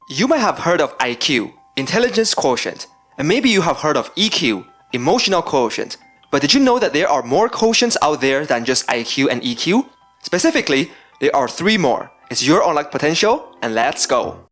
You might have heard of IQ, Intelligence Quotient, and maybe you have heard of EQ, Emotional Quotient. But did you know that there are more quotients out there than just IQ and EQ? Specifically, there are 3 more. It's your unlocked potential, and let's go!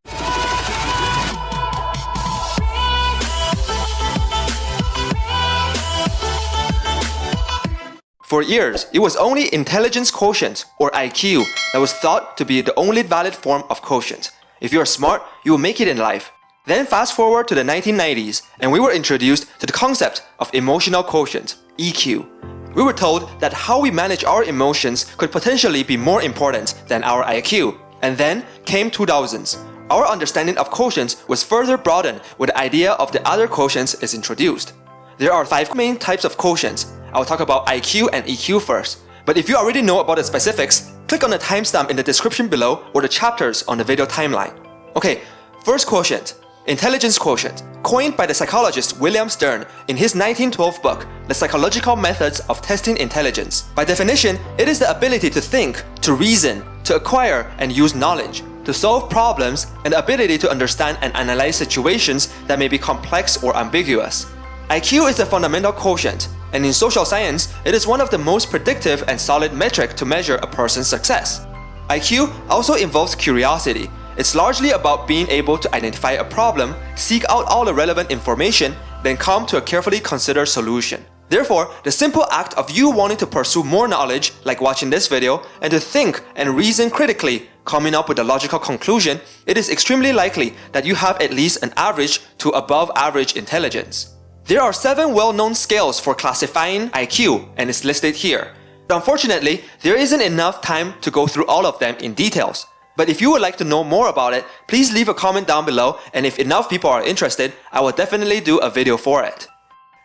For years, it was only Intelligence Quotient, or IQ, that was thought to be the only valid form of quotient. If you're smart, you will make it in life. Then fast forward to the 1990s, and we were introduced to the concept of Emotional Quotient, EQ. We were told that how we manage our emotions could potentially be more important than our IQ. And then came 2000s. Our understanding of quotients was further broadened when the idea of the other quotients is introduced. There are 5 main types of quotients. I'll talk about IQ and EQ first. But if you already know about the specifics, click on the timestamp in the description below or the chapters on the video timeline. Okay, first quotient, Intelligence Quotient, coined by the psychologist William Stern in his 1912 book, The Psychological Methods of Testing Intelligence. By definition, it is the ability to think, to reason, to acquire and use knowledge, to solve problems, and the ability to understand and analyze situations that may be complex or ambiguous. IQ is a fundamental quotient, and in social science, it is one of the most predictive and solid metric to measure a person's success. IQ also involves curiosity. It's largely about being able to identify a problem, seek out all the relevant information, then come to a carefully considered solution. Therefore, the simple act of you wanting to pursue more knowledge, like watching this video, and to think and reason critically, coming up with a logical conclusion, it is extremely likely that you have at least an average to above average intelligence. There are 7 well-known scales for classifying IQ, and it's listed here. But unfortunately, there isn't enough time to go through all of them in details. But if you would like to know more about it, please leave a comment down below, and if enough people are interested, I will definitely do a video for it.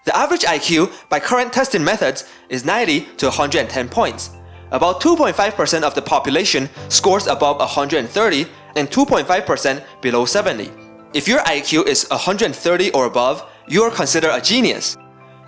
The average IQ by current testing methods is 90 to 110 points. About 2.5% of the population scores above 130 and 2.5% below 70. If your IQ is 130 or above, you are considered a genius.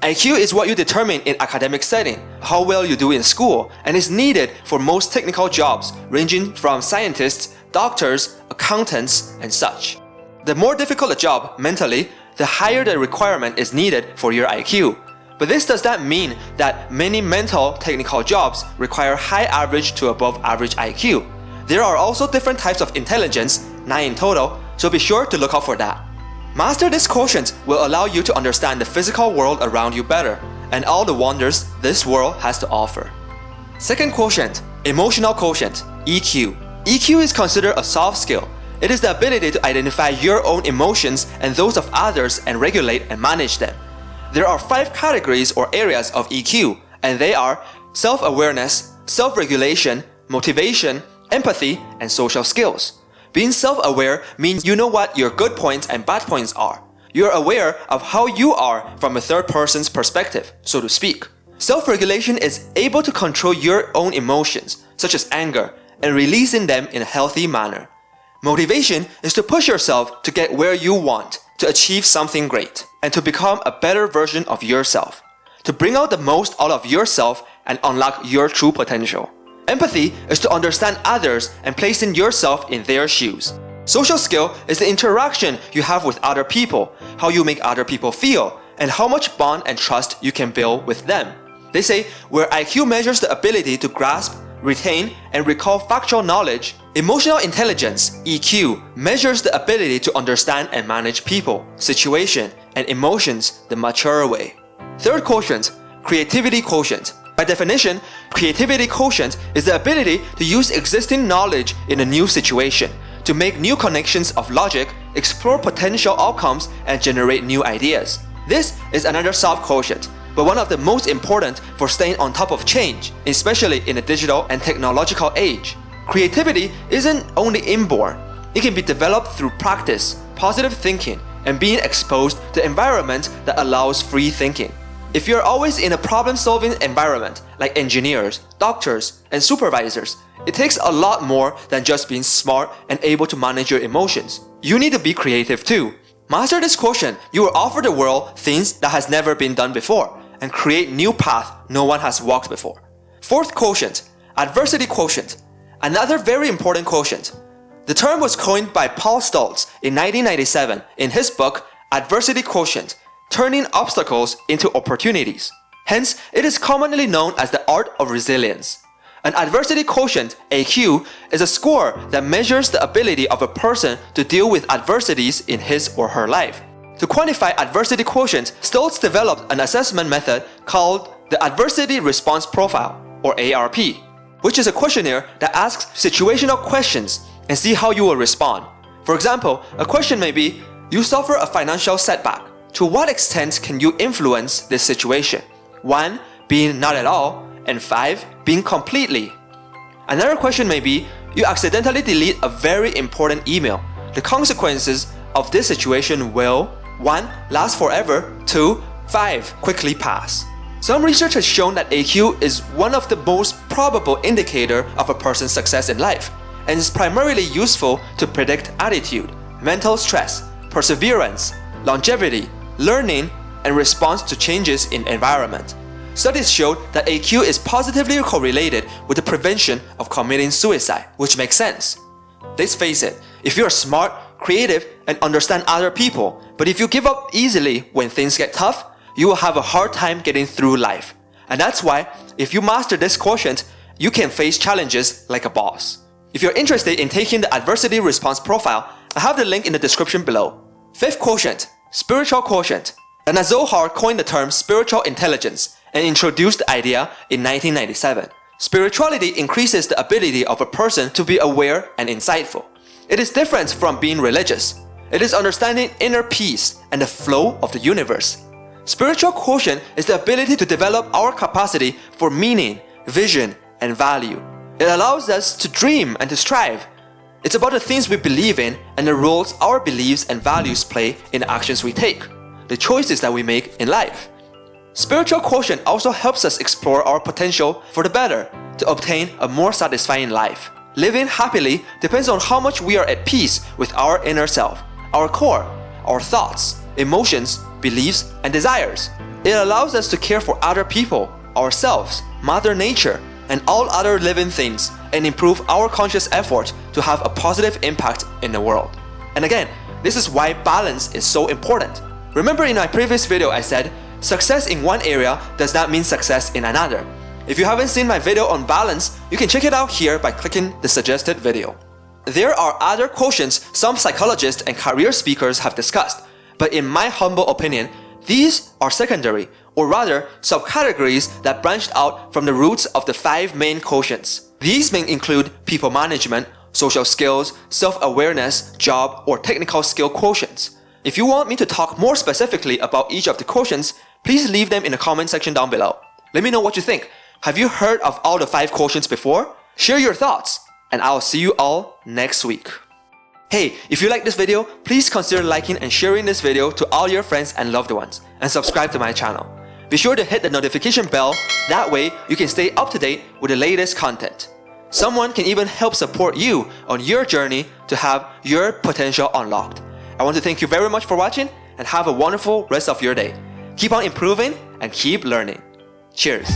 IQ is what you determine in academic setting, how well you do in school, and is needed for most technical jobs ranging from scientists, doctors, accountants, and such. The more difficult a job mentally, the higher the requirement is needed for your IQ. But this does not mean that many mental technical jobs require high average to above average IQ. There are also different types of intelligence, 9 in total, so be sure to look out for that. Master this quotient will allow you to understand the physical world around you better and all the wonders this world has to offer. Second quotient, Emotional Quotient, EQ. EQ is considered a soft skill. It is the ability to identify your own emotions and those of others and regulate and manage them. There are 5 categories or areas of EQ, and they are self-awareness, self-regulation, motivation, empathy, and social skills. Being self-aware means you know what your good points and bad points are. You are aware of how you are from a third person's perspective, so to speak. Self-regulation is able to control your own emotions, such as anger, and releasing them in a healthy manner. Motivation is to push yourself to get where you want, to achieve something great, and to become a better version of yourself, to bring out the most out of yourself and unlock your true potential. Empathy is to understand others and placing yourself in their shoes. Social skill is the interaction you have with other people, how you make other people feel, and how much bond and trust you can build with them. They say where IQ measures the ability to grasp, retain, and recall factual knowledge, emotional intelligence, EQ, measures the ability to understand and manage people, situation, and emotions the mature way. Third quotient, Creativity Quotient. By definition, creativity quotient is the ability to use existing knowledge in a new situation, to make new connections of logic, explore potential outcomes, and generate new ideas. This is another soft quotient, but one of the most important for staying on top of change, especially in a digital and technological age. Creativity isn't only inborn. It can be developed through practice, positive thinking, and being exposed to an environment that allows free thinking. If you're always in a problem-solving environment, like engineers, doctors, and supervisors, it takes a lot more than just being smart and able to manage your emotions. You need to be creative too. Master this quotient, you will offer the world things that has never been done before, and create new paths no one has walked before. Fourth quotient, Adversity Quotient. Another very important quotient. The term was coined by Paul Stoltz in 1997 in his book Adversity Quotient, Turning Obstacles into Opportunities. Hence, it is commonly known as the art of resilience. An adversity quotient, AQ, is a score that measures the ability of a person to deal with adversities in his or her life. To quantify adversity quotient, Stoltz developed an assessment method called the Adversity Response Profile, or ARP, which is a questionnaire that asks situational questions and see how you will respond. For example, a question may be, you suffer a financial setback. To what extent can you influence this situation? 1. Being not at all, and 5. Being completely. Another question may be, you accidentally delete a very important email. The consequences of this situation will 1. Last forever, 2. 5. Quickly pass. Some research has shown that AQ is one of the most probable indicator of a person's success in life, and is primarily useful to predict attitude, mental stress, perseverance, longevity, learning, and response to changes in environment. Studies showed that AQ is positively correlated with the prevention of committing suicide, which makes sense. Let's face it, if you are smart, creative, and understand other people, but if you give up easily when things get tough, you will have a hard time getting through life. And that's why, if you master this quotient, you can face challenges like a boss. If you're interested in taking the Adversity Response Profile, I have the link in the description below. Fifth quotient, Spiritual Quotient. Dana Zohar coined the term spiritual intelligence and introduced the idea in 1997. Spirituality increases the ability of a person to be aware and insightful. It is different from being religious. It is understanding inner peace and the flow of the universe. Spiritual quotient is the ability to develop our capacity for meaning, vision, and value. It allows us to dream and to strive. It's about the things we believe in and the roles our beliefs and values play in the actions we take, the choices that we make in life. Spiritual quotient also helps us explore our potential for the better, to obtain a more satisfying life. Living happily depends on how much we are at peace with our inner self, our core, our thoughts, emotions, beliefs, and desires. It allows us to care for other people, ourselves, Mother Nature, and all other living things, and improve our conscious effort to have a positive impact in the world. And again, this is why balance is so important. Remember in my previous video I said, success in one area does not mean success in another. If you haven't seen my video on balance, you can check it out here by clicking the suggested video. There are other quotients some psychologists and career speakers have discussed, but in my humble opinion, these are secondary, or rather subcategories that branched out from the roots of the 5 main quotients. These may include people management, social skills, self-awareness, job, or technical skill quotients. If you want me to talk more specifically about each of the quotients, please leave them in the comment section down below. Let me know what you think. Have you heard of all the 5 quotients before? Share your thoughts, and I'll see you all next week. Hey, if you like this video, please consider liking and sharing this video to all your friends and loved ones, and subscribe to my channel. Be sure to hit the notification bell, that way you can stay up to date with the latest content. Someone can even help support you on your journey to have your potential unlocked. I want to thank you very much for watching, and have a wonderful rest of your day. Keep on improving and keep learning. Cheers!